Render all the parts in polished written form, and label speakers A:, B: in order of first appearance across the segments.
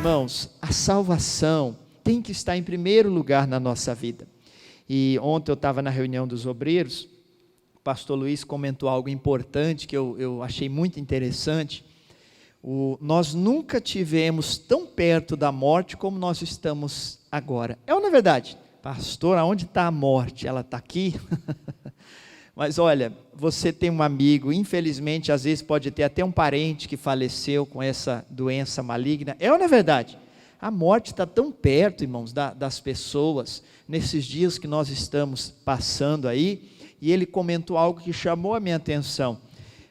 A: Irmãos, a salvação tem que estar em primeiro lugar na nossa vida. E ontem eu estava na reunião dos obreiros, o pastor Luiz comentou algo importante que eu achei muito interessante. Nós nunca tivemos tão perto da morte como nós estamos agora. É ou não é verdade? Pastor, aonde está a morte? Ela está aqui? Mas olha, você tem um amigo, infelizmente, às vezes pode ter até um parente que faleceu com essa doença maligna. É ou não é verdade? A morte está tão perto, irmãos, das pessoas, nesses dias que nós estamos passando aí, e ele comentou algo que chamou a minha atenção.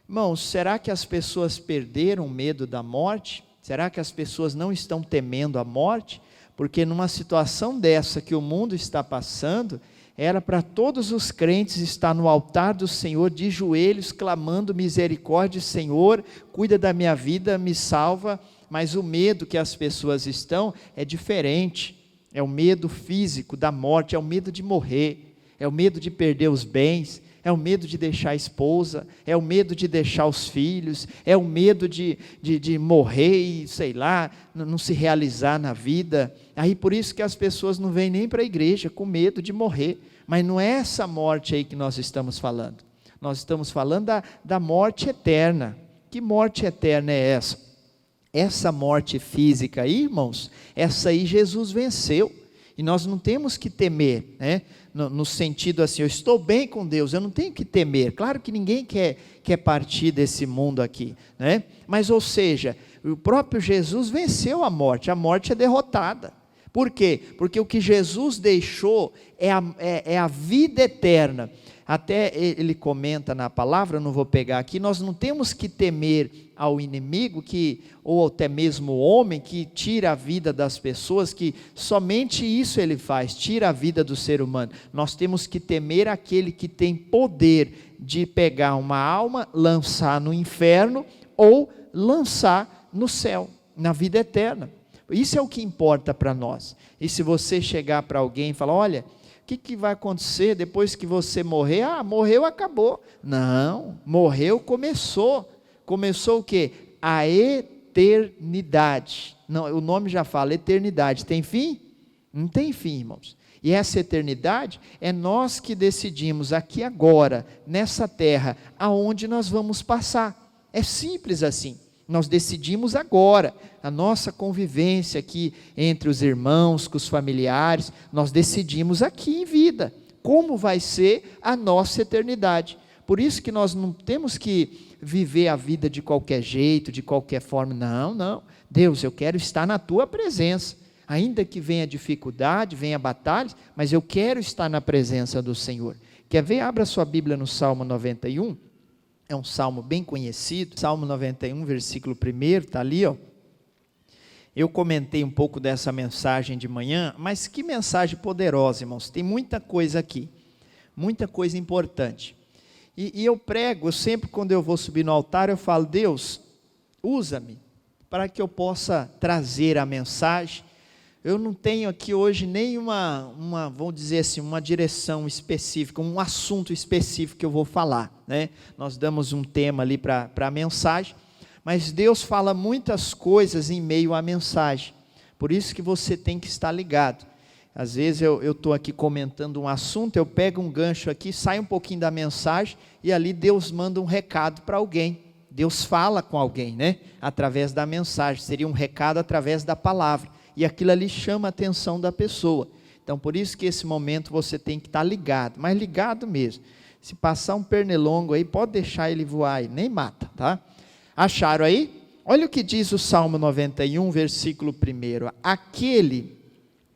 A: Irmãos, será que as pessoas perderam o medo da morte? Será que as pessoas não estão temendo a morte? Porque numa situação dessa que o mundo está passando, era para todos os crentes estar no altar do Senhor, de joelhos, clamando misericórdia, Senhor, cuida da minha vida, me salva. Mas o medo que as pessoas estão é diferente, é o medo físico da morte, é o medo de morrer, é o medo de perder os bens, é o medo de deixar a esposa, é o medo de deixar os filhos, é o medo de morrer e, sei lá, não se realizar na vida. Aí por isso que as pessoas não vêm nem para a igreja, com medo de morrer. Mas não é essa morte aí que nós estamos falando. Nós estamos falando da morte eterna. Que morte eterna é essa? Essa morte física aí, irmãos, essa aí Jesus venceu. E nós não temos que temer, né? No sentido assim, eu estou bem com Deus, eu não tenho que temer. Claro que ninguém quer partir desse mundo aqui, né? Mas, ou seja, o próprio Jesus venceu a morte é derrotada. Por quê? Porque o que Jesus deixou é a vida eterna. Até ele comenta na palavra, eu não vou pegar aqui, nós não temos que temer ao inimigo, ou até mesmo o homem que tira a vida das pessoas, que somente isso ele faz, tira a vida do ser humano. Nós temos que temer aquele que tem poder de pegar uma alma, lançar no inferno, ou lançar no céu, na vida eterna. Isso é o que importa para nós. E se você chegar para alguém e falar, olha, o que vai acontecer depois que você morrer? Morreu, acabou. Não, morreu, começou. Começou o quê? A eternidade. Não, o nome já fala, eternidade. Tem fim? Não tem fim, irmãos. E essa eternidade é nós que decidimos aqui agora, nessa terra, aonde nós vamos passar. É simples assim. Nós decidimos agora, a nossa convivência aqui entre os irmãos, com os familiares, nós decidimos aqui em vida, como vai ser a nossa eternidade. Por isso que nós não temos que viver a vida de qualquer jeito, de qualquer forma, não. Deus, eu quero estar na tua presença, ainda que venha dificuldade, venha batalhas, mas eu quero estar na presença do Senhor. Quer ver? Abra sua Bíblia no Salmo 91. É um salmo bem conhecido, Salmo 91, versículo 1, está ali, ó. Eu comentei um pouco dessa mensagem de manhã, mas que mensagem poderosa, irmãos, tem muita coisa aqui, muita coisa importante, e eu prego, sempre quando eu vou subir no altar, eu falo, Deus, usa-me, para que eu possa trazer a mensagem. Eu não tenho aqui hoje nenhuma, vamos dizer assim, uma direção específica, um assunto específico que eu vou falar, né? Nós damos um tema ali para a mensagem, mas Deus fala muitas coisas em meio à mensagem, por isso que você tem que estar ligado. Às vezes eu estou aqui comentando um assunto, eu pego um gancho aqui, sai um pouquinho da mensagem, e ali Deus manda um recado para alguém. Deus fala com alguém, né? Através da mensagem, seria um recado através da palavra. E aquilo ali chama a atenção da pessoa. Então, por isso que esse momento você tem que estar ligado, mas ligado mesmo. Se passar um pernilongo aí, pode deixar ele voar aí, nem mata, tá? Acharam aí? Olha o que diz o Salmo 91, versículo 1. Aquele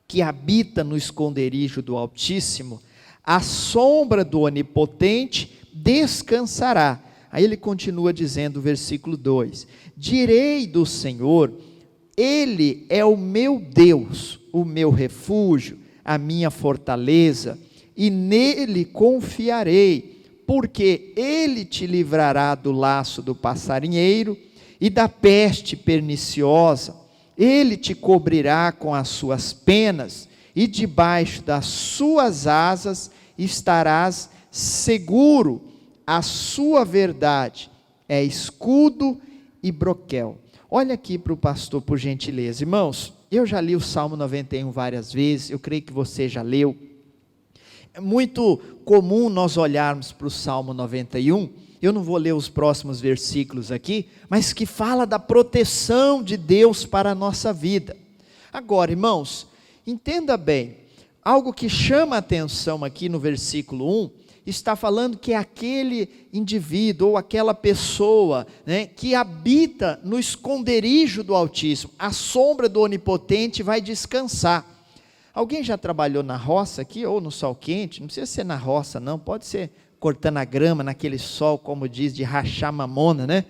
A: que habita no esconderijo do Altíssimo, à sombra do Onipotente, descansará. Aí ele continua dizendo, versículo 2, direi do Senhor, Ele é o meu Deus, o meu refúgio, a minha fortaleza, e nele confiarei, porque Ele te livrará do laço do passarinheiro e da peste perniciosa. Ele te cobrirá com as suas penas, e debaixo das suas asas estarás seguro. A sua verdade é escudo e broquel. Olha aqui para o pastor, por gentileza. Irmãos, eu já li o Salmo 91 várias vezes, eu creio que você já leu. É muito comum nós olharmos para o Salmo 91, eu não vou ler os próximos versículos aqui, mas que fala da proteção de Deus para a nossa vida. Agora, irmãos, entenda bem, algo que chama a atenção aqui no versículo 1, está falando que é aquele indivíduo ou aquela pessoa, né, que habita no esconderijo do Altíssimo, a sombra do Onipotente vai descansar. Alguém já trabalhou na roça aqui, ou no sol quente? Não precisa ser na roça não, pode ser cortando a grama naquele sol, como diz, de rachar mamona, né?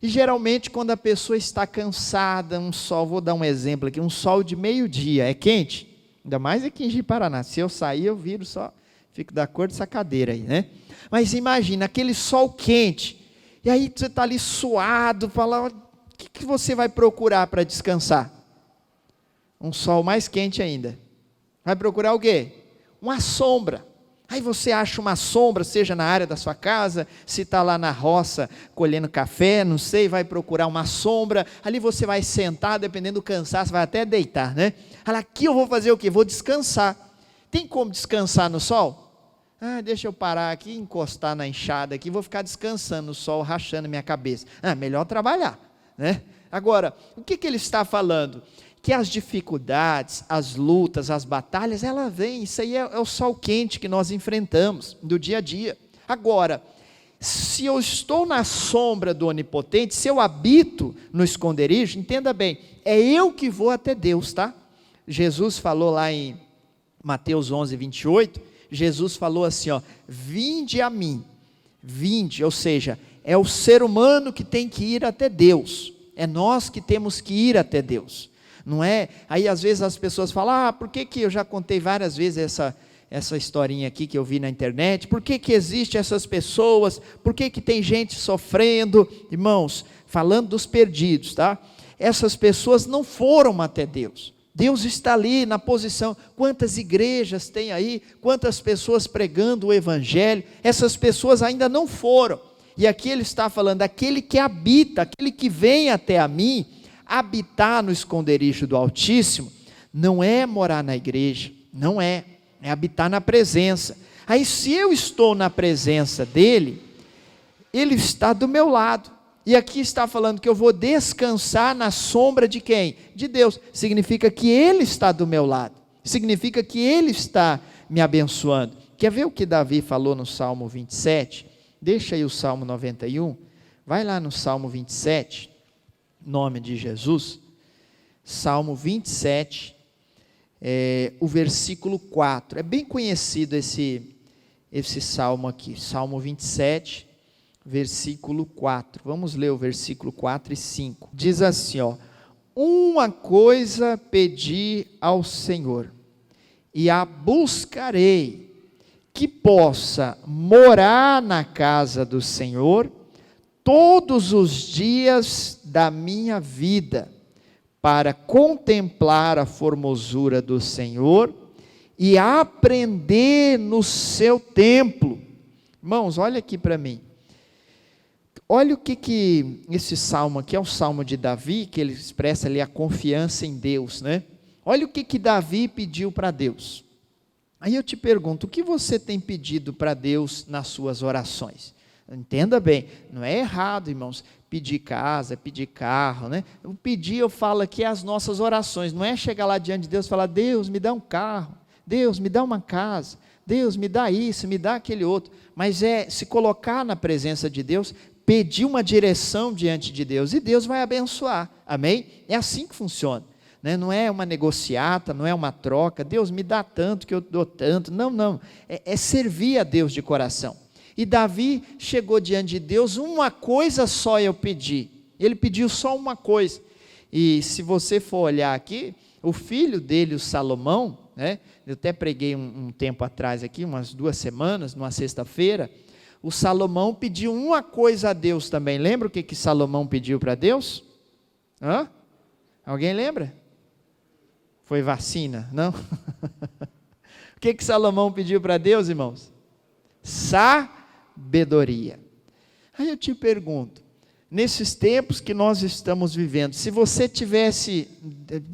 A: E geralmente quando a pessoa está cansada, um sol, vou dar um exemplo aqui, um sol de meio-dia, é quente? Ainda mais aqui em Ji-Paraná, se eu sair eu viro só, fico da cor dessa cadeira aí, né? Mas imagina, aquele sol quente, e aí você está ali suado, fala, o que você vai procurar para descansar? Um sol mais quente ainda. Vai procurar o quê? Uma sombra. Aí você acha uma sombra, seja na área da sua casa, se está lá na roça colhendo café, não sei, vai procurar uma sombra, ali você vai sentar, dependendo do cansaço, vai até deitar, né? Olha, aqui eu vou fazer o quê? Vou descansar. Tem como descansar no sol? Deixa eu parar aqui, encostar na enxada aqui, vou ficar descansando no sol, rachando minha cabeça. Melhor trabalhar, né? Agora, o que ele está falando? Que as dificuldades, as lutas, as batalhas, ela vem, isso aí é o sol quente que nós enfrentamos do dia a dia. Agora, se eu estou na sombra do Onipotente, se eu habito no esconderijo, entenda bem, é eu que vou até Deus, tá? Jesus falou lá em Mateus 11, 28, Jesus falou assim, vinde a mim, vinde, ou seja, é o ser humano que tem que ir até Deus, é nós que temos que ir até Deus. Não é? Aí às vezes as pessoas falam, por que eu já contei várias vezes essa historinha aqui que eu vi na internet, por que existem essas pessoas, por que tem gente sofrendo, irmãos, falando dos perdidos, tá? Essas pessoas não foram até Deus, Deus está ali na posição, quantas igrejas tem aí, quantas pessoas pregando o Evangelho, essas pessoas ainda não foram, e aqui ele está falando, aquele que habita, aquele que vem até a mim, habitar no esconderijo do Altíssimo, não é morar na igreja, não é habitar na presença. Aí se eu estou na presença dele, ele está do meu lado, e aqui está falando que eu vou descansar na sombra de quem? De Deus, significa que ele está do meu lado, significa que ele está me abençoando. Quer ver o que Davi falou no Salmo 27? Deixa aí o Salmo 91, vai lá no Salmo 27, nome de Jesus, Salmo 27, o versículo 4, é bem conhecido esse salmo aqui, Salmo 27, versículo 4, vamos ler o versículo 4 e 5, diz assim, uma coisa pedi ao Senhor, e a buscarei, que possa morar na casa do Senhor, todos os dias da minha vida, para contemplar a formosura do Senhor e aprender no seu templo. Irmãos, olha aqui para mim. Olha o que esse salmo aqui é o salmo de Davi, que ele expressa ali a confiança em Deus, né? Olha o que Davi pediu para Deus. Aí eu te pergunto, o que você tem pedido para Deus nas suas orações? Entenda bem, não é errado, irmãos, pedir casa, pedir carro, né? O pedir, eu falo aqui, é as nossas orações, não é chegar lá diante de Deus e falar, Deus, me dá um carro, Deus, me dá uma casa, Deus, me dá isso, me dá aquele outro, mas é se colocar na presença de Deus, pedir uma direção diante de Deus, e Deus vai abençoar, amém? É assim que funciona, né? Não é uma negociata, não é uma troca, Deus me dá tanto que eu dou tanto, não, é servir a Deus de coração. E Davi chegou diante de Deus, uma coisa só eu pedi, ele pediu só uma coisa, e se você for olhar aqui, o filho dele, o Salomão, né, eu até preguei um tempo atrás aqui, umas 2 semanas, numa sexta-feira, o Salomão pediu uma coisa a Deus também, lembra o que Salomão pediu para Deus? Alguém lembra? Foi vacina, não? O que Salomão pediu para Deus, irmãos? Sabedoria. Aí eu te pergunto, nesses tempos que nós estamos vivendo, se você tivesse,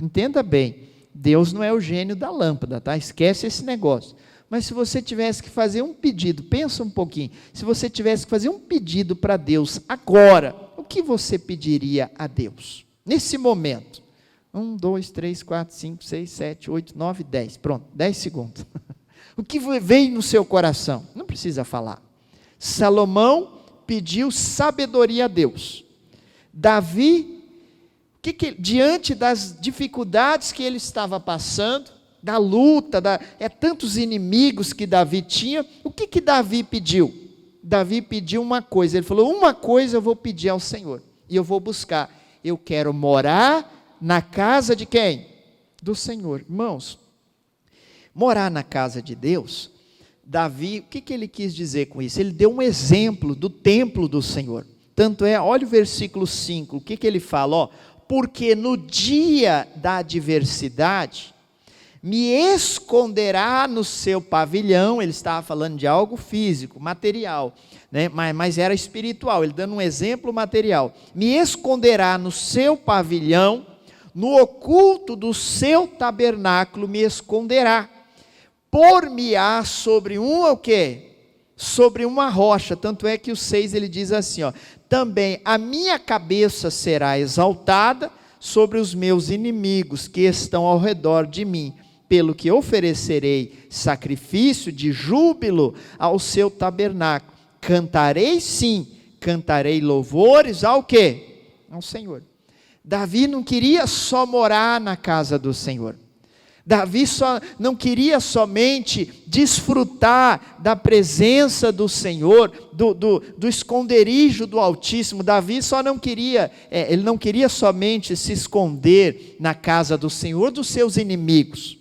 A: entenda bem, Deus não é o gênio da lâmpada, tá? Esquece esse negócio. Mas se você tivesse que fazer um pedido, pensa um pouquinho, se você tivesse que fazer um pedido para Deus agora, o que você pediria a Deus? Nesse momento. 1, 2, 3, 4, 5, 6, 7, 8, 9, 10. Pronto, 10 segundos. O que veio no seu coração? Não precisa falar. Salomão pediu sabedoria a Deus. Davi, diante das dificuldades que ele estava passando, da luta, tantos inimigos que Davi tinha, o que Davi pediu? Davi pediu uma coisa, ele falou, uma coisa eu vou pedir ao Senhor, e eu vou buscar, eu quero morar na casa de quem? Do Senhor. Irmãos, morar na casa de Deus, Davi, o que ele quis dizer com isso? Ele deu um exemplo do templo do Senhor, tanto é, olha o versículo 5, o que ele fala? Ó, porque no dia da adversidade, me esconderá no seu pavilhão, ele estava falando de algo físico, material, né? mas era espiritual, ele dando um exemplo material, me esconderá no seu pavilhão, no oculto do seu tabernáculo me esconderá, por-me-á sobre o quê? Sobre uma rocha, tanto é que o 6 ele diz assim, ó, também a minha cabeça será exaltada sobre os meus inimigos que estão ao redor de mim, pelo que oferecerei sacrifício de júbilo ao seu tabernáculo, cantarei sim, cantarei louvores ao quê? Ao Senhor. Davi não queria só morar na casa do Senhor, Davi só não queria somente desfrutar da presença do Senhor, do esconderijo do Altíssimo. Davi só não queria, ele não queria somente se esconder na casa do Senhor dos seus inimigos.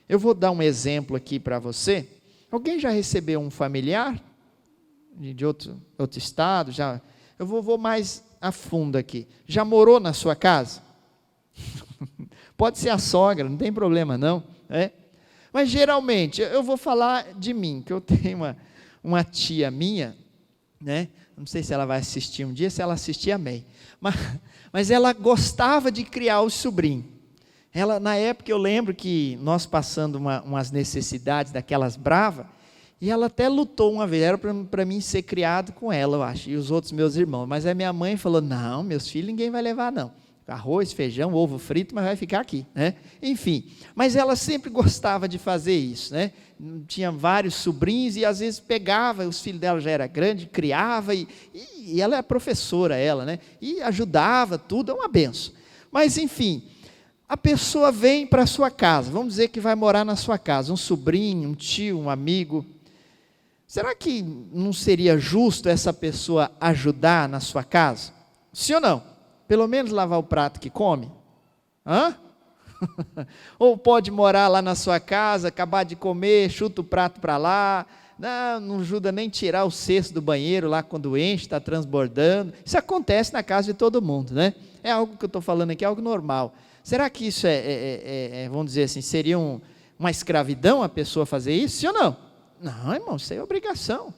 A: Eu vou dar um exemplo aqui para você. Alguém já recebeu um familiar de outro estado? Eu vou mais a fundo aqui. Já morou na sua casa? Pode ser a sogra, não tem problema não, mas geralmente, eu vou falar de mim, que eu tenho uma tia minha, né? Não sei se ela vai assistir um dia, se ela assistir, amém, mas ela gostava de criar os sobrinhos. Na época eu lembro que nós passando umas necessidades daquelas bravas, e ela até lutou uma vez, era para mim ser criado com ela, eu acho, e os outros meus irmãos, mas a minha mãe falou, não, meus filhos ninguém vai levar não, arroz, feijão, ovo frito, mas vai ficar aqui, né? Enfim, mas ela sempre gostava de fazer isso, né? Tinha vários sobrinhos e às vezes pegava, os filhos dela já era grande, criava e ela é professora, né? E ajudava, tudo, é uma benção. Mas enfim, a pessoa vem para a sua casa, vamos dizer que vai morar na sua casa, um sobrinho, um tio, um amigo. Será que não seria justo essa pessoa ajudar na sua casa? Sim ou não? Pelo menos lavar o prato que come? Ou pode morar lá na sua casa, acabar de comer, chuta o prato para lá, não ajuda nem tirar o cesto do banheiro lá quando enche, está transbordando. Isso acontece na casa de todo mundo, né? É algo que eu estou falando aqui, é algo normal. Será que isso vamos dizer assim, seria uma escravidão a pessoa fazer isso? Sim ou não? Não, irmão, isso é obrigação.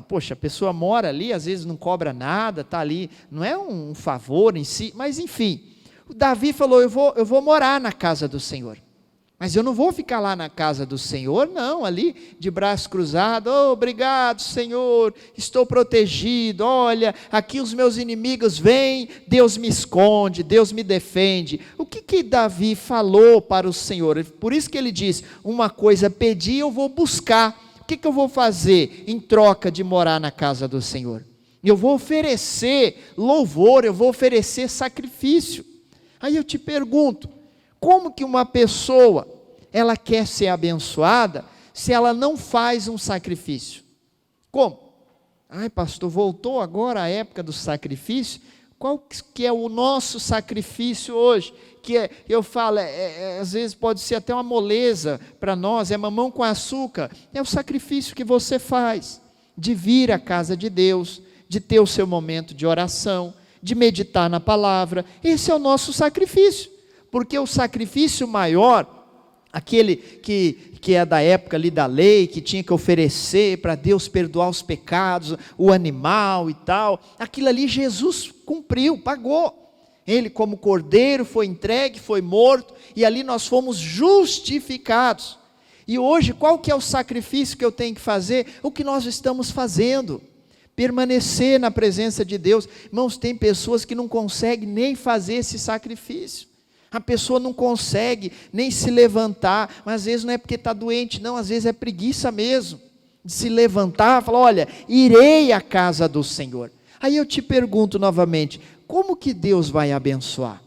A: Poxa, a pessoa mora ali, às vezes não cobra nada, está ali, não é um favor em si, mas enfim, o Davi falou, eu vou morar na casa do Senhor, mas eu não vou ficar lá na casa do Senhor, não, ali de braço cruzado, obrigado Senhor, estou protegido, olha, aqui os meus inimigos vêm, Deus me esconde, Deus me defende. O que Davi falou para o Senhor? Por isso que ele diz, uma coisa pedi, eu vou buscar. O que eu vou fazer em troca de morar na casa do Senhor? Eu vou oferecer louvor, eu vou oferecer sacrifício. Aí eu te pergunto, como que uma pessoa, ela quer ser abençoada, se ela não faz um sacrifício? Como? Ai pastor, voltou agora a época do sacrifício? Qual que é o nosso sacrifício hoje? Eu falo, às vezes pode ser até uma moleza para nós, é mamão com açúcar, é o sacrifício que você faz, de vir à casa de Deus, de ter o seu momento de oração, de meditar na palavra. Esse é o nosso sacrifício, porque o sacrifício maior, aquele que é da época ali da lei, que tinha que oferecer para Deus perdoar os pecados, o animal e tal, aquilo ali Jesus cumpriu, pagou. Ele como cordeiro foi entregue, foi morto, e ali nós fomos justificados. E hoje, qual que é o sacrifício que eu tenho que fazer? O que nós estamos fazendo, permanecer na presença de Deus. Irmãos, tem pessoas que não conseguem nem fazer esse sacrifício, a pessoa não consegue nem se levantar, mas às vezes não é porque está doente, não, às vezes é preguiça mesmo, de se levantar, falar, olha, irei à casa do Senhor. Aí eu te pergunto novamente, como que Deus vai abençoar?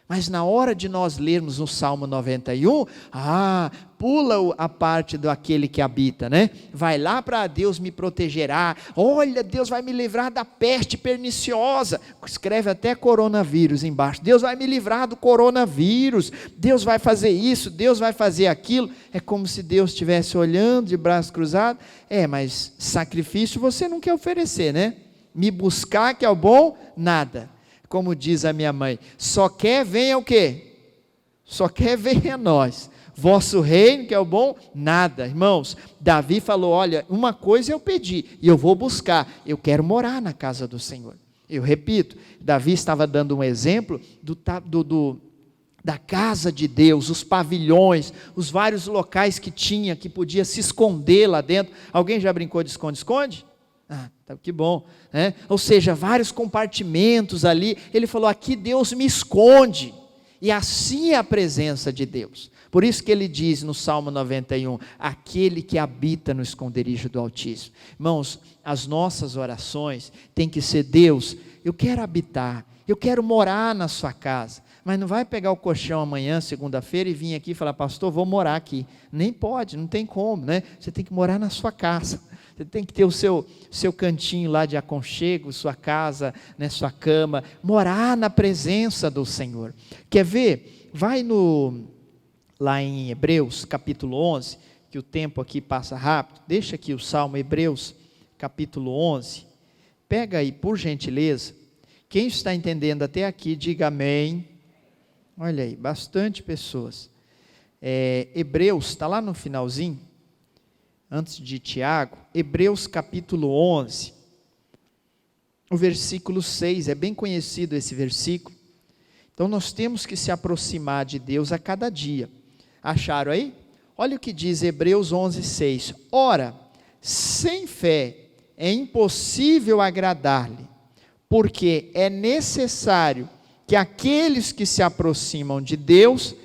A: Mas na hora de nós lermos o Salmo 91, pula a parte do aquele que habita, né? Vai lá para Deus me protegerá, olha, Deus vai me livrar da peste perniciosa, escreve até coronavírus embaixo, Deus vai me livrar do coronavírus, Deus vai fazer isso, Deus vai fazer aquilo, é como se Deus estivesse olhando de braço cruzado, mas sacrifício você não quer oferecer, né? Me buscar que é o bom, nada. Como diz a minha mãe, só quer venha o quê? Só quer venha nós. Vosso reino, que é o bom, nada. Irmãos, Davi falou, olha, uma coisa eu pedi, e eu vou buscar, eu quero morar na casa do Senhor. Eu repito, Davi estava dando um exemplo da casa de Deus, os pavilhões, os vários locais que tinha, que podia se esconder lá dentro. Alguém já brincou de esconde-esconde? Que bom, né? Ou seja, vários compartimentos ali, ele falou, aqui Deus me esconde, e assim é a presença de Deus, por isso que ele diz no Salmo 91, aquele que habita no esconderijo do Altíssimo. Irmãos, as nossas orações tem que ser, Deus, eu quero habitar, eu quero morar na sua casa, mas não vai pegar o colchão amanhã, segunda-feira, e vir aqui e falar, pastor, vou morar aqui, nem pode, não tem como, né? Você tem que morar na sua casa, você tem que ter o seu cantinho lá de aconchego, sua casa, né, sua cama, morar na presença do Senhor. Quer ver? Vai lá em Hebreus capítulo 11, que o tempo aqui passa rápido, deixa aqui o Salmo, Hebreus capítulo 11, pega aí por gentileza, quem está entendendo até aqui, diga amém. Olha aí, bastante pessoas. Hebreus, está lá no finalzinho, antes de Tiago, Hebreus capítulo 11, o versículo 6, é bem conhecido esse versículo. Então nós temos que se aproximar de Deus a cada dia. Acharam aí? Olha o que diz Hebreus 11, 6. Ora, sem fé é impossível agradar-lhe, porque é necessário que aqueles que se aproximam de Deus,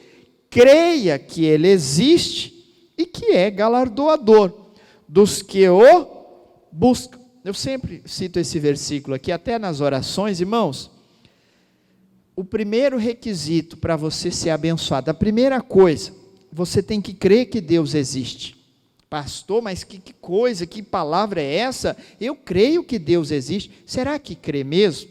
A: creia que Ele existe, e que é galardoador dos que o buscam. Eu sempre cito esse versículo aqui, até nas orações, irmãos. O primeiro requisito para você ser abençoado, a primeira coisa, você tem que crer que Deus existe. Pastor, mas que coisa, que palavra é essa? Eu creio que Deus existe. Será que crê mesmo?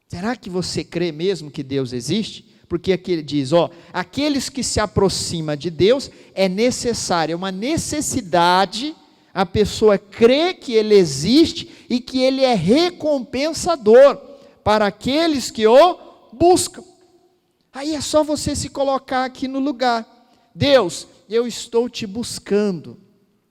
A: Será que você crê mesmo que Deus existe? Porque aqui ele diz, aqueles que se aproximam de Deus, é necessário, é uma necessidade, a pessoa crê que Ele existe e que Ele é recompensador para aqueles que o buscam. Aí é só você se colocar aqui no lugar. Deus, eu estou te buscando,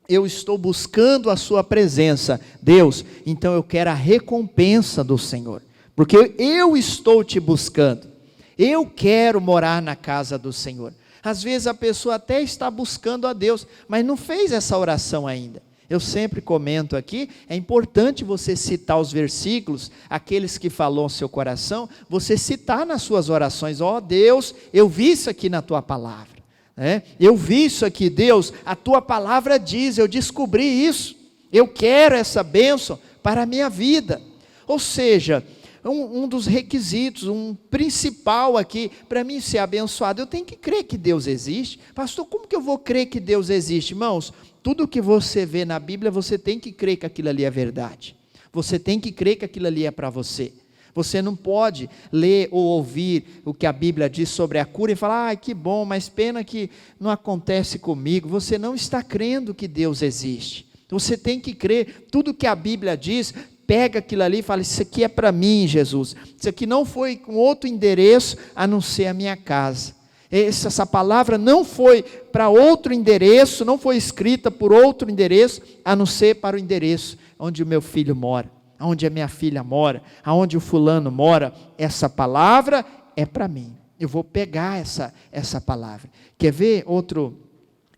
A: eu estou buscando a sua presença. Deus, então eu quero a recompensa do Senhor, porque eu estou te buscando. Eu quero morar na casa do Senhor. Às vezes a pessoa até está buscando a Deus, mas não fez essa oração ainda. Eu sempre comento aqui, é importante você citar os versículos, aqueles que falou ao seu coração, você citar nas suas orações, Deus, eu vi isso aqui na tua palavra, né? Eu vi isso aqui, Deus, a tua palavra diz, eu descobri isso, eu quero essa bênção para a minha vida. Ou seja, um dos requisitos, um principal aqui, para mim ser abençoado, eu tenho que crer que Deus existe. Pastor, como que eu vou crer que Deus existe? Irmãos, tudo que você vê na Bíblia, você tem que crer que aquilo ali é verdade. Você tem que crer que aquilo ali é para você. Você não pode ler ou ouvir o que a Bíblia diz sobre a cura e falar, que bom, mas pena que não acontece comigo. Você não está crendo que Deus existe. Você tem que crer, tudo que a Bíblia diz, pega aquilo ali e fala, isso aqui é para mim, Jesus. Isso aqui não foi com outro endereço, a não ser a minha casa. Essa palavra não foi para outro endereço, não foi escrita por outro endereço, a não ser para o endereço onde o meu filho mora, onde a minha filha mora, onde o fulano mora. Essa palavra é para mim. Eu vou pegar essa palavra. Quer ver outro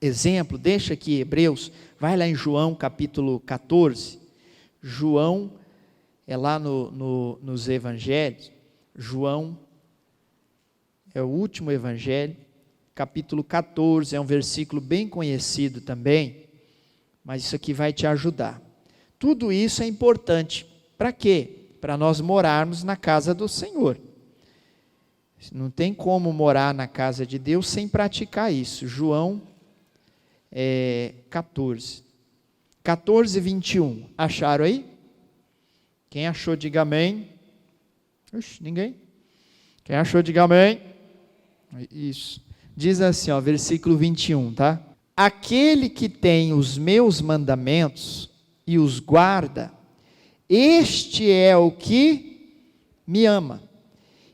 A: exemplo? Deixa aqui Hebreus, vai lá em João capítulo 14. João, é lá nos evangelhos, João é o último evangelho, capítulo 14, é um versículo bem conhecido também, mas isso aqui vai te ajudar. Tudo isso é importante. Para quê? Para nós morarmos na casa do Senhor. Não tem como morar na casa de Deus sem praticar isso. João 14, 21. Acharam aí? Quem achou, diga amém. Ninguém? Quem achou, diga amém. Isso. Diz assim, ó, versículo 21, tá? Aquele que tem os meus mandamentos e os guarda, este é o que me ama.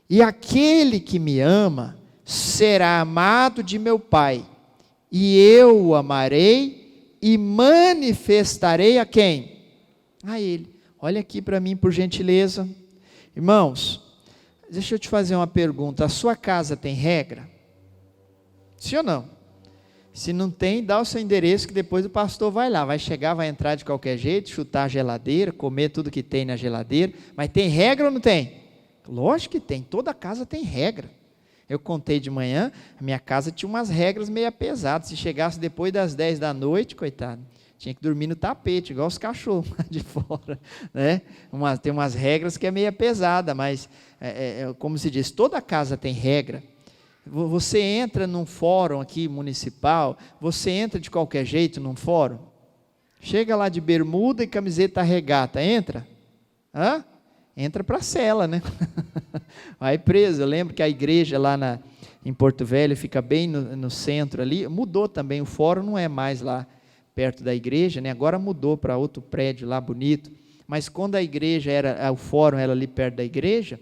A: E aquele que me ama será amado de meu Pai, e eu o amarei e manifestarei a quem? A Ele. Olha aqui para mim, por gentileza. Irmãos, deixa eu te fazer uma pergunta. A sua casa tem regra? Sim ou não? Se não tem, dá o seu endereço que depois o pastor vai lá. Vai chegar, vai entrar de qualquer jeito, chutar a geladeira, comer tudo que tem na geladeira. Mas tem regra ou não tem? Lógico que tem. Toda casa tem regra. Eu contei de manhã, a minha casa tinha umas regras meio pesadas. Se chegasse depois das 10 da noite, coitado, tinha que dormir no tapete, igual os cachorros lá de fora, né? Tem umas regras que é meio pesada, mas, como se diz, toda casa tem regra. Você entra num fórum aqui municipal, você entra de qualquer jeito num fórum, chega lá de bermuda e camiseta regata, entra? Hã? Entra para a cela, né? Vai preso. Eu lembro que a igreja lá em Porto Velho fica bem no centro ali, mudou também, o fórum não é mais lá perto da igreja, né? Agora mudou para outro prédio lá bonito, mas quando a igreja o fórum era ali perto da igreja,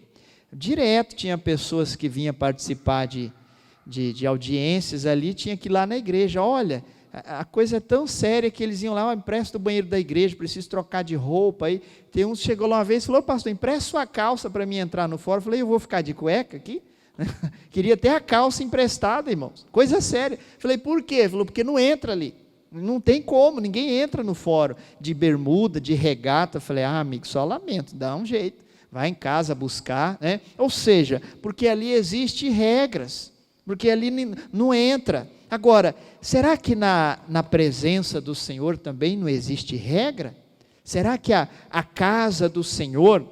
A: direto tinha pessoas que vinham participar de audiências ali, tinha que ir lá na igreja. Olha, a coisa é tão séria que eles iam lá, empresta o banheiro da igreja, preciso trocar de roupa. Aí tem um que chegou lá uma vez e falou: pastor, empresta sua calça para mim entrar no fórum. Eu falei: eu vou ficar de cueca aqui? Queria ter a calça emprestada, irmãos, coisa séria. Falei: por quê? Ele falou: porque não entra ali, não tem como, ninguém entra no fórum de bermuda, de regata. Eu falei: amigo, só lamento, dá um jeito, vai em casa buscar, né? Ou seja, porque ali existem regras, porque ali não entra. Agora, será que na presença do Senhor também não existe regra? Será que a casa do Senhor,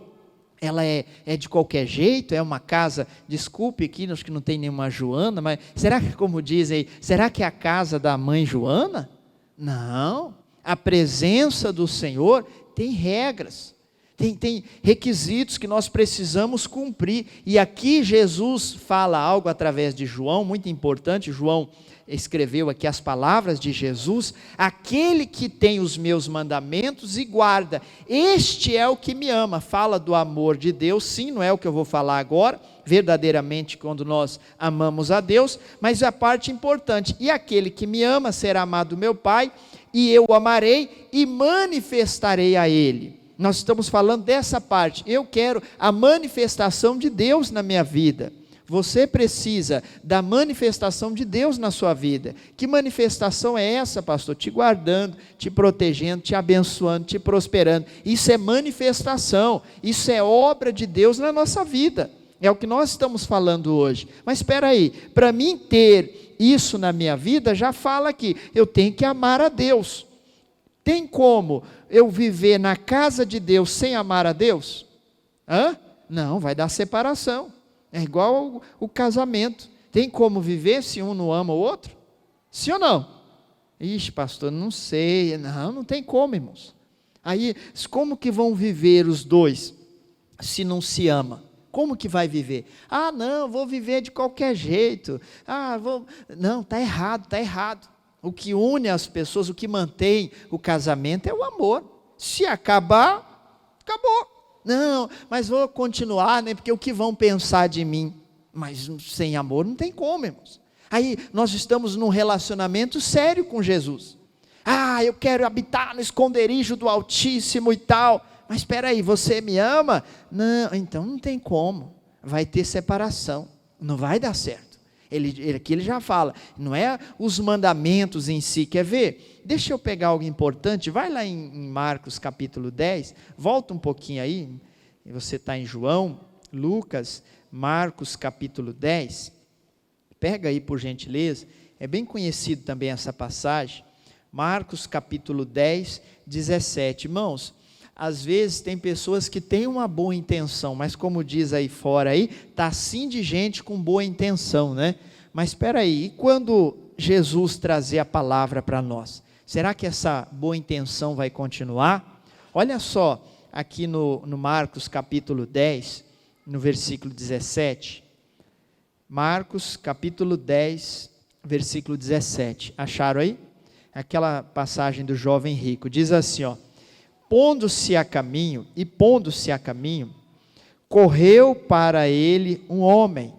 A: ela é de qualquer jeito? É uma casa, desculpe aqui, acho que não tem nenhuma Joana, mas será que, como dizem aí, será que é a casa da mãe Joana? Não, a presença do Senhor tem regras, tem requisitos que nós precisamos cumprir, e aqui Jesus fala algo através de João, muito importante. João escreveu aqui as palavras de Jesus: aquele que tem os meus mandamentos e guarda, este é o que me ama. Fala do amor de Deus, sim, não é o que eu vou falar agora, verdadeiramente quando nós amamos a Deus, mas a parte importante: e aquele que me ama será amado do meu Pai, e eu o amarei e manifestarei a ele. Nós estamos falando dessa parte. Eu quero a manifestação de Deus na minha vida. Você precisa da manifestação de Deus na sua vida. Que manifestação é essa, pastor? Te guardando, te protegendo, te abençoando, te prosperando. Isso é manifestação, isso é obra de Deus na nossa vida. É o que nós estamos falando hoje. Mas espera aí, para mim ter isso na minha vida, já fala aqui, eu tenho que amar a Deus. Tem como eu viver na casa de Deus sem amar a Deus? Não, vai dar separação. É igual o casamento. Tem como viver se um não ama o outro? Sim ou não? Ixi, pastor, não sei. Não tem como, irmãos. Aí, como que vão viver os dois se não se ama? Como que vai viver? Não, vou viver de qualquer jeito. Não, está errado, está errado. O que une as pessoas, o que mantém o casamento é o amor. Se acabar, acabou. Não, mas vou continuar, né? Porque o que vão pensar de mim? Mas sem amor não tem como, irmãos. Aí nós estamos num relacionamento sério com Jesus. Ah, eu quero habitar no esconderijo do Altíssimo e tal. Mas espera aí, você me ama? Não, então não tem como. Vai ter separação. Não vai dar certo. Aqui ele já fala, não é os mandamentos em si. Quer ver? Deixa eu pegar algo importante. Vai lá em Marcos capítulo 10. Volta um pouquinho aí. Você está em João, Lucas, Marcos capítulo 10. Pega aí por gentileza. É bem conhecido também essa passagem. Marcos capítulo 10, 17. Irmãos, às vezes tem pessoas que têm uma boa intenção, mas como diz aí fora aí, está assim de gente com boa intenção, né? Mas espera aí, e quando Jesus trazer a palavra para nós? Será que essa boa intenção vai continuar? Olha só, aqui no Marcos capítulo 10, no versículo 17. Marcos capítulo 10, versículo 17. Acharam aí? Aquela passagem do jovem rico, diz assim, ó: pondo-se a caminho, correu para ele um homem,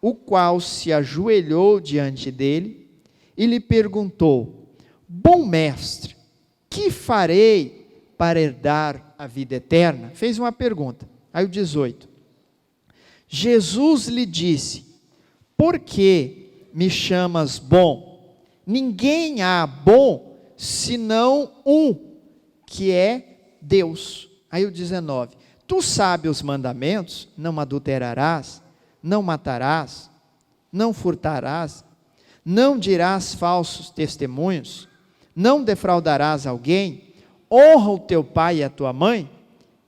A: o qual se ajoelhou diante dele e lhe perguntou: bom mestre, que farei para herdar a vida eterna? Fez uma pergunta. Aí o 18. Jesus lhe disse: por que me chamas bom? Ninguém há bom, senão um, que é Deus. Aí o 19, tu sabes os mandamentos: não adulterarás, não matarás, não furtarás, não dirás falsos testemunhos, não defraudarás alguém, honra o teu pai e a tua mãe.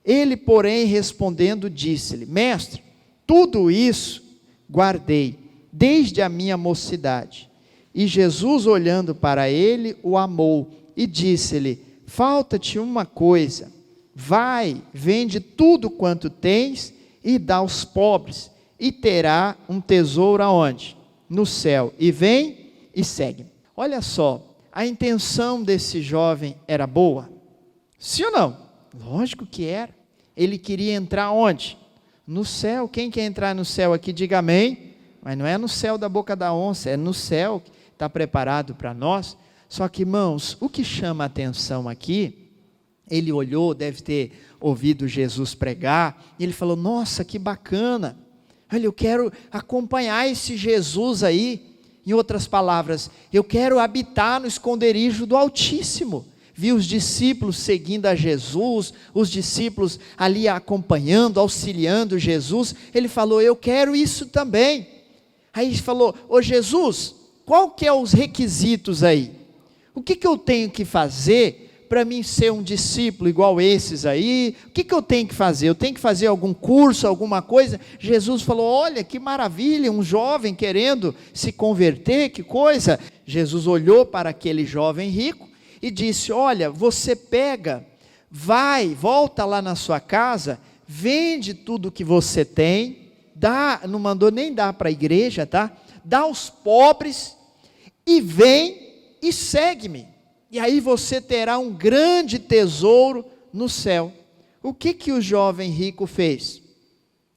A: Ele, porém, respondendo, disse-lhe: mestre, tudo isso guardei desde a minha mocidade. E Jesus, olhando para ele, o amou e disse-lhe: falta-te uma coisa, vai, vende tudo quanto tens e dá aos pobres, e terá um tesouro aonde? No céu. E vem e segue. Olha só, a intenção desse jovem era boa? Sim ou não? Lógico que era. Ele queria entrar onde? No céu. Quem quer entrar no céu aqui, diga amém. Mas não é no céu da boca da onça, é no céu que está preparado para nós. Só que, irmãos, o que chama a atenção aqui, ele olhou, deve ter ouvido Jesus pregar, e ele falou: nossa, que bacana, olha, eu quero acompanhar esse Jesus aí. Em outras palavras, eu quero habitar no esconderijo do Altíssimo. Vi os discípulos seguindo a Jesus, os discípulos ali acompanhando, auxiliando Jesus. Ele falou: eu quero isso também. Aí ele falou: ô Jesus, qual que é os requisitos aí? O que eu tenho que fazer para mim ser um discípulo igual esses aí? O que eu tenho que fazer? Eu tenho que fazer algum curso, alguma coisa? Jesus falou: olha, que maravilha, um jovem querendo se converter, que coisa. Jesus olhou para aquele jovem rico e disse: olha, você pega, vai, volta lá na sua casa, vende tudo que você tem, dá, não mandou nem dar para a igreja, tá? Dá aos pobres e vem e segue-me. E aí você terá um grande tesouro no céu. O que o jovem rico fez?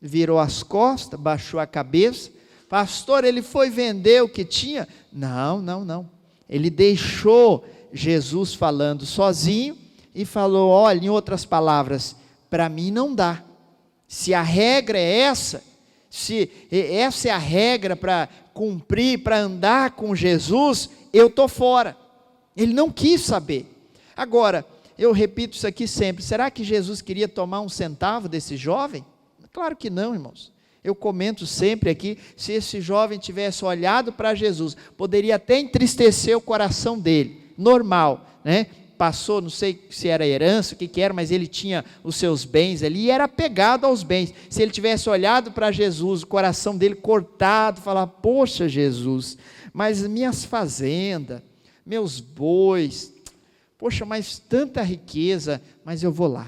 A: Virou as costas, baixou a cabeça. Pastor, ele foi vender o que tinha? Não. Ele deixou Jesus falando sozinho e falou: olha, em outras palavras, para mim não dá. Se a regra é essa, se essa é a regra para cumprir, para andar com Jesus, eu estou fora. Ele não quis saber. Agora, eu repito isso aqui sempre: será que Jesus queria tomar um centavo desse jovem? Claro que não, irmãos. Eu comento sempre aqui, se esse jovem tivesse olhado para Jesus, poderia até entristecer o coração dele, normal, né? Passou, não sei se era herança, o que era, mas ele tinha os seus bens ali e era apegado aos bens. Se ele tivesse olhado para Jesus, o coração dele cortado, falar: poxa Jesus, mas minhas fazendas, meus bois, poxa, mas tanta riqueza, mas eu vou lá,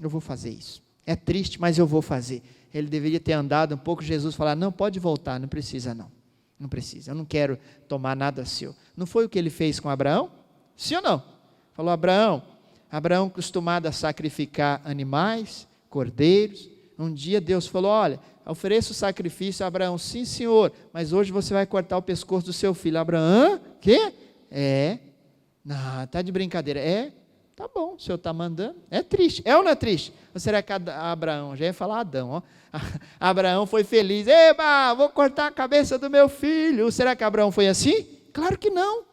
A: eu vou fazer isso. É triste, mas eu vou fazer. Ele deveria ter andado um pouco, Jesus falar: não, pode voltar, não precisa não precisa, eu não quero tomar nada seu. Não foi o que ele fez com Abraão? Sim ou não? Falou: Abraão acostumado a sacrificar animais, cordeiros, Um dia Deus falou, olha, ofereça o sacrifício a Abraão. Sim, senhor, mas hoje você vai cortar o pescoço do seu filho. Abraão, quê? Não, está de brincadeira. Tá bom, o senhor está mandando. É triste, é ou não é triste? Ou será que Abraão, já ia falar Adão, ó. Abraão foi feliz, eba, vou cortar a cabeça do meu filho. Será que Abraão foi assim? Claro que não.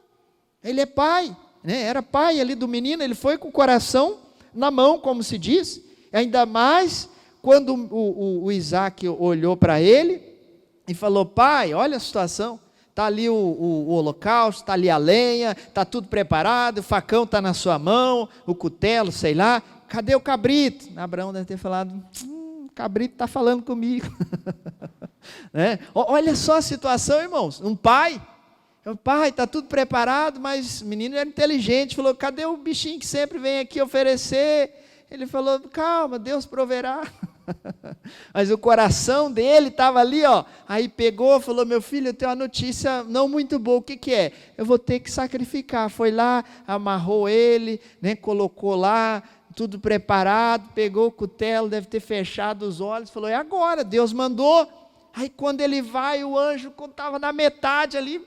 A: Ele é pai, né? Era pai ali do menino, ele foi com o coração na mão, como se diz. Ainda mais quando o Isaac olhou para ele e falou, pai, olha a situação. Está ali o holocausto, está ali a lenha, está tudo preparado, o facão está na sua mão, o cutelo, sei lá, cadê o cabrito? Abraão deve ter falado, o cabrito está falando comigo. Né? Olha só a situação, irmãos, um pai, está tudo preparado, mas o menino era inteligente, falou, cadê o bichinho que sempre vem aqui oferecer? Ele falou, calma, Deus proverá. Mas o coração dele estava ali, ó. Aí pegou, falou, meu filho, eu tenho uma notícia não muito boa, o que é? Eu vou ter que sacrificar. Foi lá, amarrou ele, né, colocou lá, tudo preparado, pegou o cutelo, deve ter fechado os olhos, falou, é agora, Deus mandou. Aí quando ele vai, o anjo, quando estava na metade ali,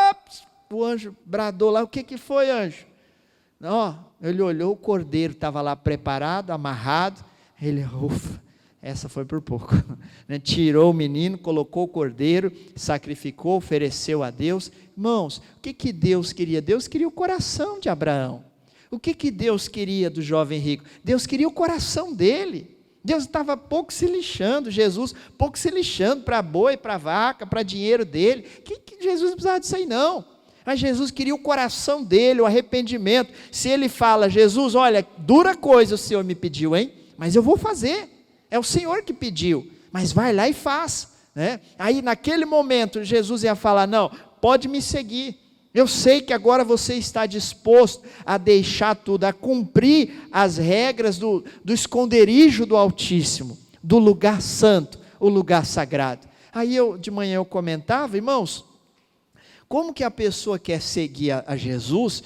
A: ops, o anjo bradou lá, o que foi, anjo? Ele olhou, o cordeiro estava lá preparado, amarrado. Ele, ufa, essa foi por pouco. Tirou o menino, colocou o cordeiro, sacrificou, ofereceu a Deus. Irmãos, o que Deus queria? Deus queria o coração de Abraão. O que Deus queria do jovem rico? Deus queria o coração dele. Deus estava pouco se lixando, Jesus pouco se lixando para boi, para vaca, para dinheiro dele. Que Jesus não precisava disso aí não. Mas Jesus queria o coração dele, o arrependimento. Se ele fala, Jesus, olha, dura coisa o Senhor me pediu, hein? Mas eu vou fazer, é o Senhor que pediu, mas vai lá e faz, né? Aí naquele momento Jesus ia falar, não, pode me seguir, eu sei que agora você está disposto a deixar tudo, a cumprir as regras do esconderijo do Altíssimo, do lugar santo, o lugar sagrado. Aí de manhã eu comentava, irmãos, como que a pessoa quer seguir a Jesus,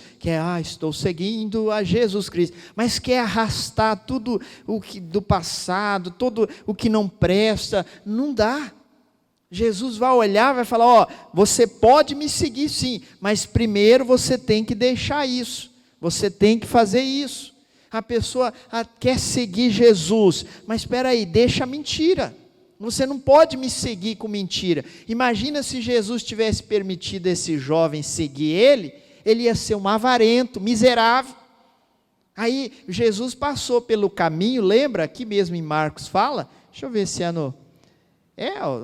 A: estou seguindo a Jesus Cristo, mas quer arrastar tudo o que do passado, tudo o que não presta, não dá. Jesus vai olhar, vai falar, você pode me seguir sim, mas primeiro você tem que deixar isso, você tem que fazer isso. A pessoa quer seguir Jesus, mas espera aí, deixa a mentira. Você não pode me seguir com mentira. Imagina se Jesus tivesse permitido esse jovem seguir ele ia ser um avarento, miserável. Aí Jesus passou pelo caminho, lembra? Aqui mesmo em Marcos fala, deixa eu ver se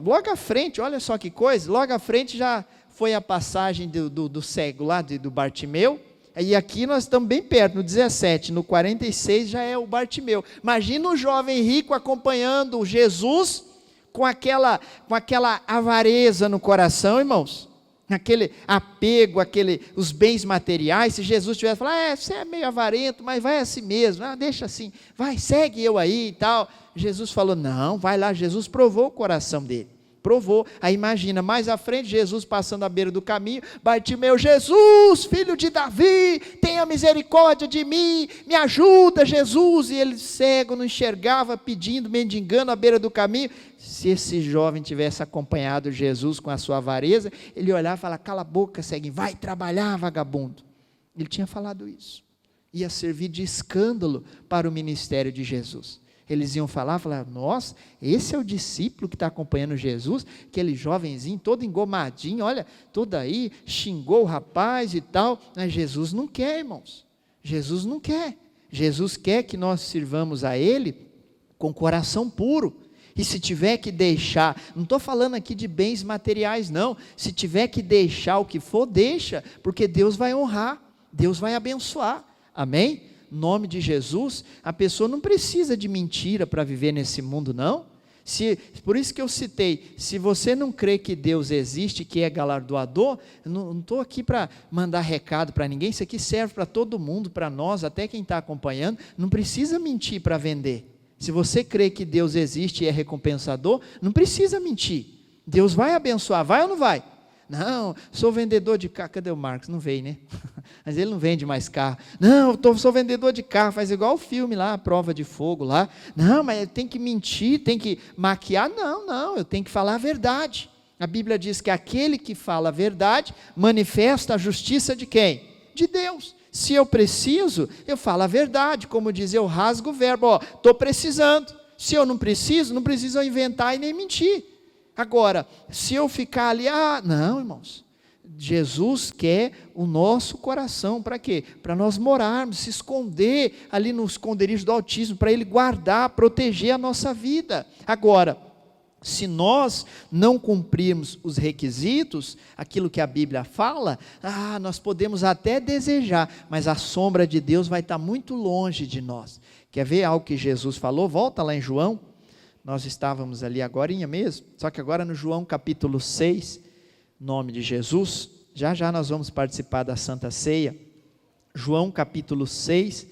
A: logo à frente, olha só que coisa, logo à frente já foi a passagem do cego lá, do Bartimeu, e aqui nós estamos bem perto, no 17, no 46 já é o Bartimeu. Imagina o jovem rico acompanhando Jesus, com aquela avareza no coração, irmãos, aquele apego, os bens materiais. Se Jesus tivesse falado, você é meio avarento, mas vai assim mesmo, deixa assim, vai, segue eu aí e tal. Jesus falou, não, vai lá. Jesus provou o coração dele, provou. Aí imagina, mais à frente, Jesus passando à beira do caminho, Bartimeu, Jesus, filho de Davi, tenha misericórdia de mim, me ajuda, Jesus. E ele cego, não enxergava, pedindo, mendigando à beira do caminho. Se esse jovem tivesse acompanhado Jesus com a sua avareza, ele olhava e falava, cala a boca, ceguinho, vai trabalhar, vagabundo. Ele tinha falado isso. Ia servir de escândalo para o ministério de Jesus. Eles iam falar, nossa, esse é o discípulo que está acompanhando Jesus, aquele jovenzinho todo engomadinho, olha, todo aí, xingou o rapaz e tal. Mas Jesus não quer, irmãos, Jesus não quer. Jesus quer que nós sirvamos a Ele com coração puro. E se tiver que deixar, não estou falando aqui de bens materiais não, se tiver que deixar o que for, deixa, porque Deus vai honrar, Deus vai abençoar, amém? Em nome de Jesus, a pessoa não precisa de mentira para viver nesse mundo não. Por isso que eu citei, se você não crê que Deus existe, que é galardoador, eu não estou aqui para mandar recado para ninguém, isso aqui serve para todo mundo, para nós, até quem está acompanhando, não precisa mentir para vender. Se você crê que Deus existe e é recompensador, não precisa mentir. Deus vai abençoar, vai ou não vai? Não, sou vendedor de carro. Cadê o Marcos? Não veio, né? Mas ele não vende mais carro. Não, sou vendedor de carro. Faz igual o filme lá, a prova de fogo lá. Não, mas tem que mentir, tem que maquiar. Não, eu tenho que falar a verdade. A Bíblia diz que aquele que fala a verdade manifesta a justiça de quem? De Deus. Se eu preciso, eu falo a verdade. Como diz, eu rasgo o verbo. Estou precisando. Se eu não preciso eu inventar e nem mentir. Agora, se eu ficar ali, não, irmãos, Jesus quer o nosso coração, para quê? Para nós morarmos, se esconder ali no esconderijo do Altíssimo, para Ele guardar, proteger a nossa vida. Agora, se nós não cumprirmos os requisitos, aquilo que a Bíblia fala, nós podemos até desejar, mas a sombra de Deus vai estar muito longe de nós. Quer ver algo que Jesus falou? Volta lá em João. Nós estávamos ali agorinha mesmo, só que agora no João capítulo 6, nome de Jesus, já nós vamos participar da Santa Ceia. João capítulo 6,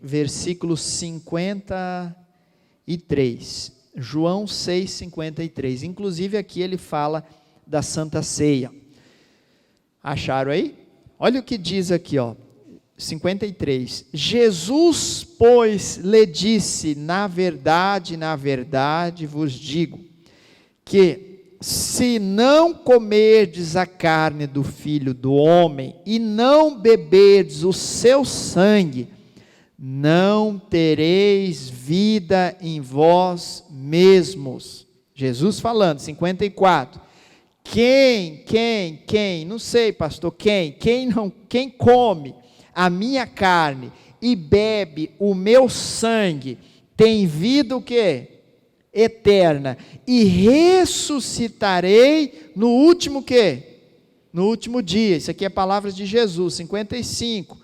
A: versículo 53, João 6, 53, inclusive aqui ele fala da Santa Ceia. Acharam aí? Olha o que diz aqui, 53, Jesus, pois, lhe disse, na verdade vos digo, que se não comerdes a carne do Filho do Homem, e não beberdes o seu sangue, não tereis vida em vós mesmos. Jesus falando, 54, quem, não sei pastor, quem come a minha carne e bebe o meu sangue, tem vida o quê? Eterna, e ressuscitarei no último quê? No último dia. Isso aqui é palavras de Jesus, 55.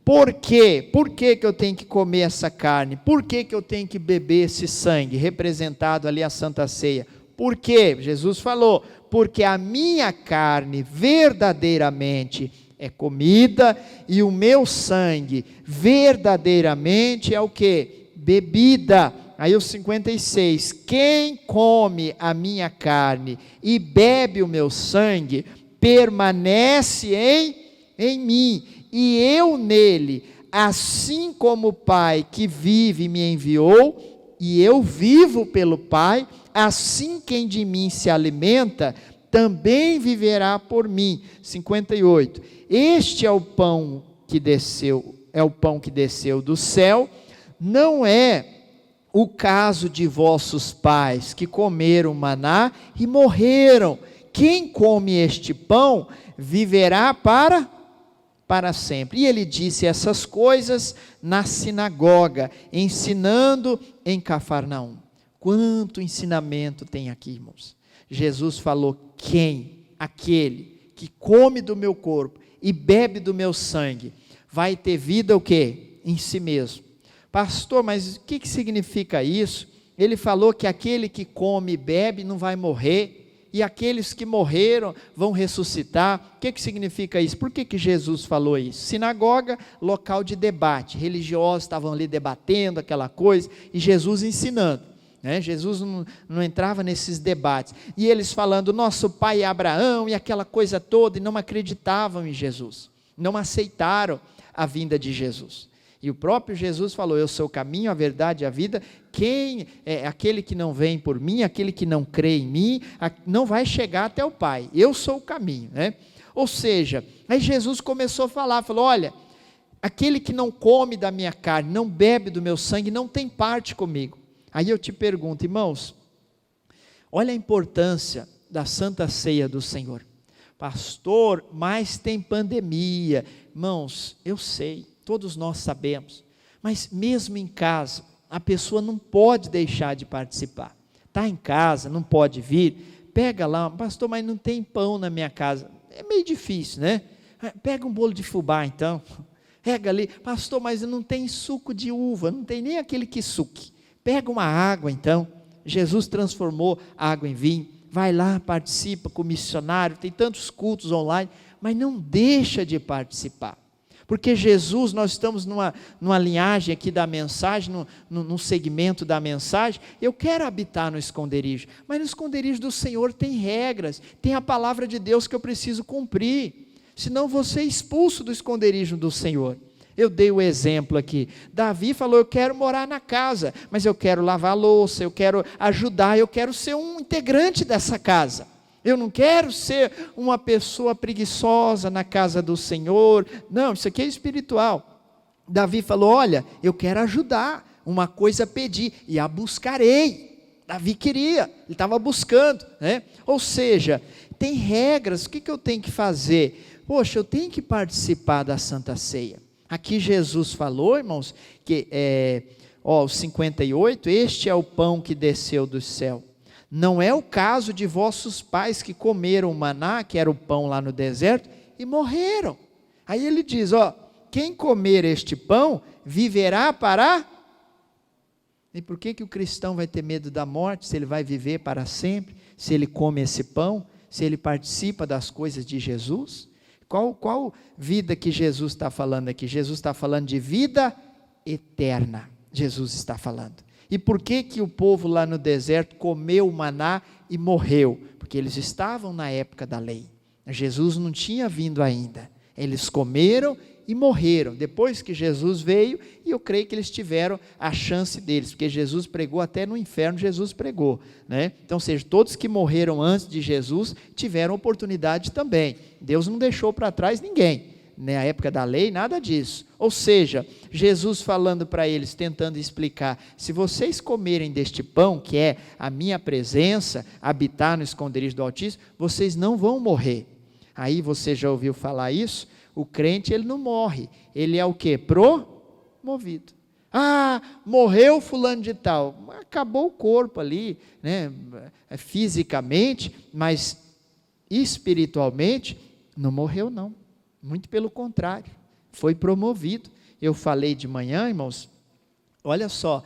A: Por quê? Por que eu tenho que comer essa carne? Por que eu tenho que beber esse sangue, representado ali a Santa Ceia? Por quê? Jesus falou, porque a minha carne verdadeiramente é comida, e o meu sangue verdadeiramente é o que? Bebida. Aí o 56, quem come a minha carne e bebe o meu sangue, permanece em mim, e eu nele, assim como o Pai que vive me enviou, e eu vivo pelo Pai, assim quem de mim se alimenta, também viverá por mim. 58, este é o pão que desceu do céu, não é o caso de vossos pais, que comeram maná e morreram. Quem come este pão, viverá para sempre. E ele disse essas coisas na sinagoga, ensinando em Cafarnaum. Quanto ensinamento tem aqui, irmãos. Jesus falou, aquele que come do meu corpo e bebe do meu sangue, vai ter vida o quê? Em si mesmo. Pastor, mas o que significa isso? Ele falou que aquele que come e bebe não vai morrer, e aqueles que morreram vão ressuscitar. O que significa isso? Por que Jesus falou isso? Sinagoga, local de debate, religiosos estavam ali debatendo aquela coisa, e Jesus ensinando. Jesus não entrava nesses debates, e eles falando, nosso pai é Abraão, e aquela coisa toda, e não acreditavam em Jesus, não aceitaram a vinda de Jesus, e o próprio Jesus falou, eu sou o caminho, a verdade e a vida, quem é aquele que não vem por mim, aquele que não crê em mim, não vai chegar até o Pai, eu sou o caminho, ou seja, aí Jesus começou a falar, falou, olha, aquele que não come da minha carne, não bebe do meu sangue, não tem parte comigo. Aí eu te pergunto, irmãos, olha a importância da Santa Ceia do Senhor. Pastor, mas tem pandemia. Irmãos, eu sei, todos nós sabemos, mas mesmo em casa, a pessoa não pode deixar de participar. Está em casa, não pode vir, pega lá, pastor, mas não tem pão na minha casa. É meio difícil, né? Pega um bolo de fubá então, pega ali, pastor, mas não tem suco de uva, não tem nem aquele quissuque. Pega uma água então, Jesus transformou a água em vinho, vai lá, participa com o missionário, tem tantos cultos online, mas não deixa de participar, Porque Jesus, nós estamos numa linhagem aqui da mensagem, num segmento da mensagem, eu quero habitar no esconderijo, mas no esconderijo do Senhor tem regras, tem a palavra de Deus que eu preciso cumprir, senão vou ser expulso do esconderijo do Senhor. Eu dei o exemplo aqui, Davi falou, eu quero morar na casa, mas eu quero lavar a louça, eu quero ajudar, eu quero ser um integrante dessa casa. Eu não quero ser uma pessoa preguiçosa na casa do Senhor. Não, isso aqui é espiritual. Davi falou, olha, eu quero ajudar, uma coisa pedi, e a buscarei. Davi queria, ele estava buscando, né? Ou seja, tem regras, o que eu tenho que fazer? Poxa, eu tenho que participar da Santa Ceia. Aqui Jesus falou, irmãos, que, o 58, este é o pão que desceu do céu. Não é o caso de vossos pais que comeram o maná, que era o pão lá no deserto, e morreram. Aí ele diz, quem comer este pão, viverá para... E por que o cristão vai ter medo da morte, se ele vai viver para sempre, se ele come esse pão, se ele participa das coisas de Jesus? Qual vida que Jesus está falando aqui? Jesus está falando de vida eterna, Jesus está falando. E por que o povo lá no deserto comeu o maná e morreu? Porque eles estavam na época da lei. Jesus não tinha vindo ainda. Eles comeram e morreram. Depois que Jesus veio, e eu creio que eles tiveram a chance deles, porque Jesus pregou até no inferno, Jesus pregou, né? Então, ou seja, todos que morreram antes de Jesus tiveram oportunidade também. Deus não deixou para trás ninguém. Na época da lei, nada disso. Ou seja, Jesus falando para eles, tentando explicar, se vocês comerem deste pão, que é a minha presença, habitar no esconderijo do Altíssimo, vocês não vão morrer. Aí você já ouviu falar isso? O crente, ele não morre, ele é o quê? Promovido. Morreu fulano de tal, acabou o corpo ali, né? Fisicamente, mas espiritualmente, não morreu não. Muito pelo contrário, foi promovido. Eu falei de manhã, irmãos, olha só,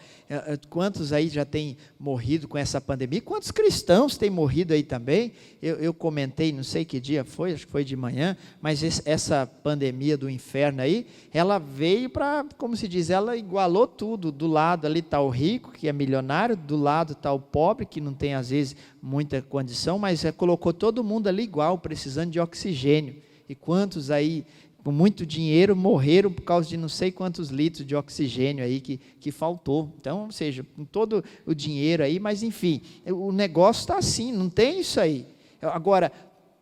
A: quantos aí já têm morrido com essa pandemia, quantos cristãos têm morrido aí também, eu comentei, não sei que dia foi, acho que foi de manhã, mas essa pandemia do inferno aí, ela veio para, como se diz, ela igualou tudo, do lado ali está o rico, que é milionário, do lado está o pobre, que não tem às vezes muita condição, mas colocou todo mundo ali igual, precisando de oxigênio. E quantos aí, com muito dinheiro, morreram por causa de não sei quantos litros de oxigênio aí que faltou. Então, ou seja, com todo o dinheiro aí, mas enfim, o negócio está assim, não tem isso aí. Agora,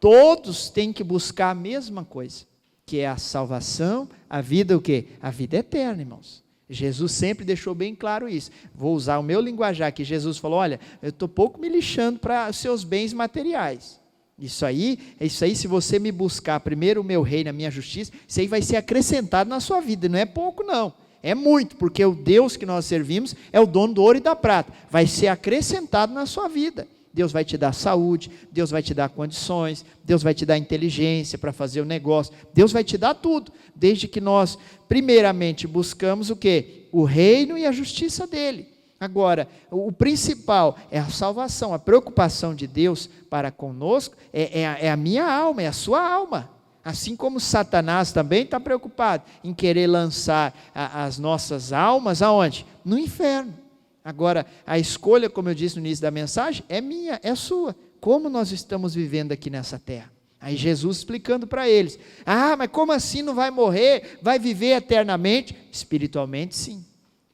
A: todos têm que buscar a mesma coisa, que é a salvação, a vida o quê? A vida eterna, irmãos. Jesus sempre deixou bem claro isso. Vou usar o meu linguajar aqui. Jesus falou, olha, eu estou pouco me lixando para os seus bens materiais. Isso aí, se você me buscar primeiro o meu reino, a minha justiça, isso aí vai ser acrescentado na sua vida, não é pouco não, é muito, porque o Deus que nós servimos é o dono do ouro e da prata, vai ser acrescentado na sua vida. Deus vai te dar saúde, Deus vai te dar condições, Deus vai te dar inteligência para fazer o negócio, Deus vai te dar tudo, desde que nós primeiramente buscamos o quê? O reino e a justiça dele. Agora, o principal é a salvação, a preocupação de Deus para conosco é a minha alma, é a sua alma. Assim como Satanás também está preocupado em querer lançar as nossas almas aonde? No inferno. Agora, a escolha, como eu disse no início da mensagem, é minha, é sua. Como nós estamos vivendo aqui nessa terra? Aí Jesus explicando para eles, mas como assim não vai morrer, vai viver eternamente? Espiritualmente sim.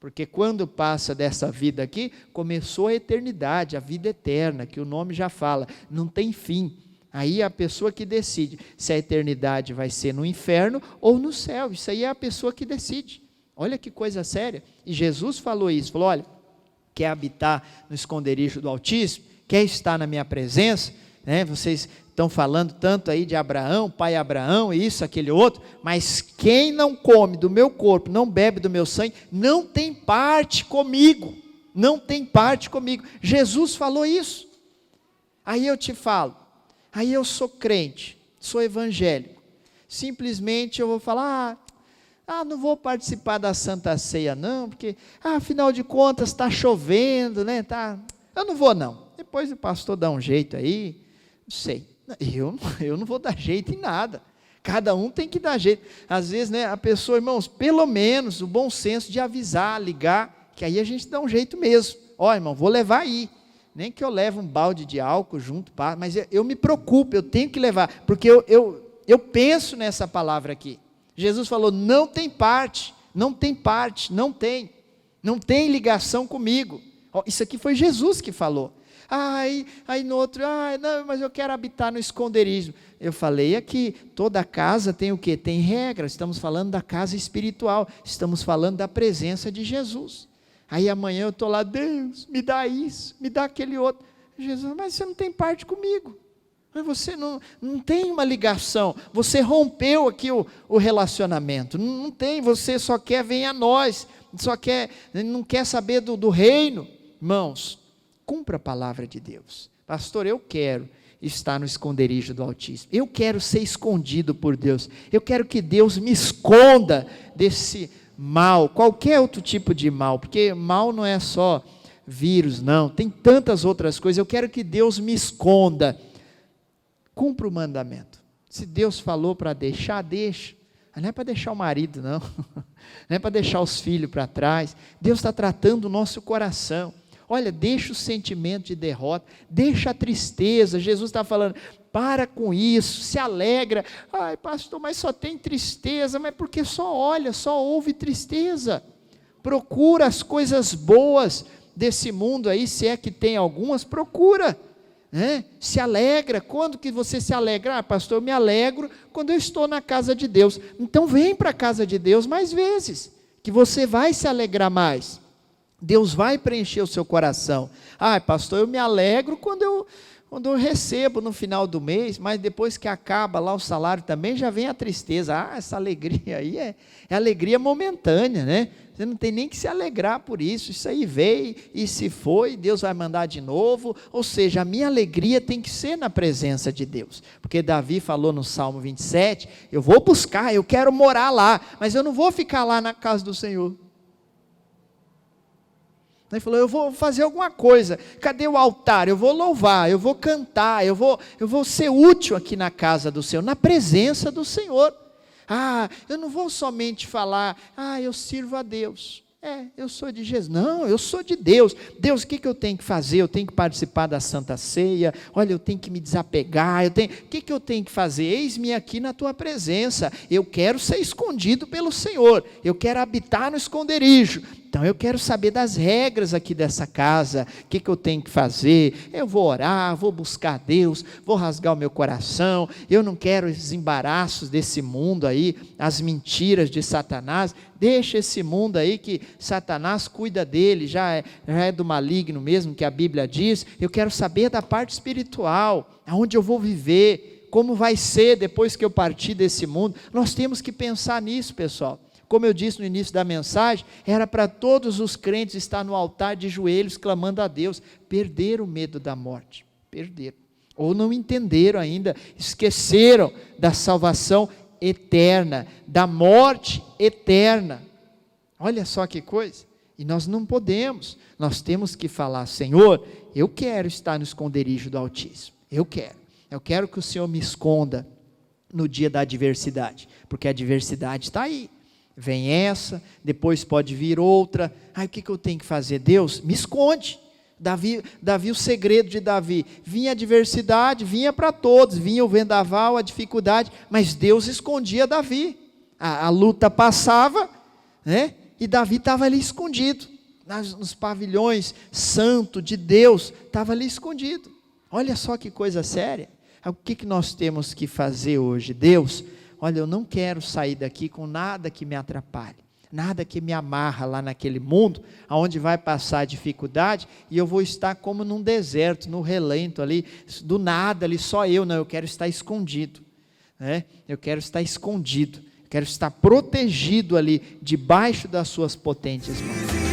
A: Porque quando passa dessa vida aqui, começou a eternidade, a vida eterna, que o nome já fala, não tem fim. Aí é a pessoa que decide se a eternidade vai ser no inferno ou no céu. Isso aí é a pessoa que decide. Olha que coisa séria. E Jesus falou isso, falou, olha, quer habitar no esconderijo do Altíssimo? Quer estar na minha presença? Né? Vocês estão falando tanto aí de Abraão, pai Abraão, isso, aquele outro, mas quem não come do meu corpo, não bebe do meu sangue, não tem parte comigo, não tem parte comigo. Jesus falou isso. Aí eu te falo, aí eu sou crente, sou evangélico, simplesmente eu vou falar, não vou participar da Santa Ceia não, porque, afinal de contas está chovendo, né, eu não vou não, depois o pastor dá um jeito aí, não sei. Eu não vou dar jeito em nada. Cada um tem que dar jeito. Às vezes, né, a pessoa, irmãos, pelo menos o bom senso de avisar, ligar, que aí a gente dá um jeito mesmo. Ó, irmão, vou levar aí. Nem que eu leve um balde de álcool junto, mas eu me preocupo, eu tenho que levar, porque eu penso nessa palavra aqui. Jesus falou, não tem parte, não tem ligação comigo. Isso aqui foi Jesus que falou. Aí no outro, não, mas eu quero habitar no esconderijo. Eu falei aqui, toda casa tem o quê? Tem regras, estamos falando da casa espiritual, estamos falando da presença de Jesus. Aí amanhã eu estou lá, Deus, me dá isso, me dá aquele outro. Jesus, mas você não tem parte comigo. Você não tem uma ligação, você rompeu aqui o relacionamento, não tem, você só quer vir a nós, não quer saber do reino. Irmãos, cumpra a palavra de Deus. Pastor, eu quero estar no esconderijo do Altíssimo, eu quero ser escondido por Deus, eu quero que Deus me esconda desse mal, qualquer outro tipo de mal, porque mal não é só vírus, não, tem tantas outras coisas. Eu quero que Deus me esconda. Cumpra o mandamento. Se Deus falou para deixar, deixa. Não é para deixar o marido, não. Não é para deixar os filhos para trás. Deus está tratando o nosso coração. Olha, deixa o sentimento de derrota, deixa a tristeza. Jesus está falando, para com isso, se alegra. Ai, pastor, mas só tem tristeza. Mas porque só olha, só ouve tristeza. Procura as coisas boas desse mundo aí, se é que tem algumas, procura. Se alegra. Quando que você se alegra? Pastor, eu me alegro quando eu estou na casa de Deus. Então vem para a casa de Deus mais vezes, que você vai se alegrar mais. Deus vai preencher o seu coração. Pastor, eu me alegro quando eu recebo no final do mês, mas depois que acaba lá o salário também, já vem a tristeza. Essa alegria aí é alegria momentânea, né? Você não tem nem que se alegrar por isso. Isso aí veio e se foi, Deus vai mandar de novo. Ou seja, a minha alegria tem que ser na presença de Deus. Porque Davi falou no Salmo 27, eu vou buscar, eu quero morar lá, mas eu não vou ficar lá na casa do Senhor. Ele falou, eu vou fazer alguma coisa. Cadê o altar? Eu vou louvar, eu vou cantar, eu vou ser útil aqui na casa do Senhor, na presença do Senhor. Eu não vou somente falar, eu sirvo a Deus. Eu sou de Jesus. Não, eu sou de Deus. Deus, o que eu tenho que fazer? Eu tenho que participar da Santa Ceia. Olha, eu tenho que me desapegar. O que eu tenho que fazer? Eis-me aqui na tua presença. Eu quero ser escondido pelo Senhor. Eu quero habitar no esconderijo. Então eu quero saber das regras aqui dessa casa, o que eu tenho que fazer. Eu vou orar, vou buscar Deus, vou rasgar o meu coração. Eu não quero os embaraços desse mundo aí, as mentiras de Satanás. Deixa esse mundo aí que Satanás cuida dele, já é do maligno mesmo, que a Bíblia diz. Eu quero saber da parte espiritual, aonde eu vou viver, como vai ser depois que eu partir desse mundo. Nós temos que pensar nisso, pessoal. Como eu disse no início da mensagem, era para todos os crentes estar no altar de joelhos clamando a Deus. Perderam o medo da morte, perderam, ou não entenderam ainda, esqueceram da salvação eterna, da morte eterna. Olha só que coisa. E nós não podemos, nós temos que falar, Senhor, eu quero estar no esconderijo do Altíssimo, eu quero que o Senhor me esconda no dia da adversidade, porque a adversidade está aí. Vem essa, depois pode vir outra. O que eu tenho que fazer? Deus, me esconde. Davi, o segredo de Davi, vinha a adversidade, vinha para todos, vinha o vendaval, a dificuldade, mas Deus escondia Davi. A luta passava, né? E Davi estava ali escondido, nos pavilhões santo de Deus, estava ali escondido. Olha só que coisa séria. O que nós temos que fazer hoje? Deus, olha, eu não quero sair daqui com nada que me atrapalhe, nada que me amarra lá naquele mundo, aonde vai passar a dificuldade, e eu vou estar como num deserto, no relento ali, do nada ali, só eu, não, eu quero estar escondido, né? Eu quero estar escondido, quero estar protegido ali, debaixo das suas potentes mãos.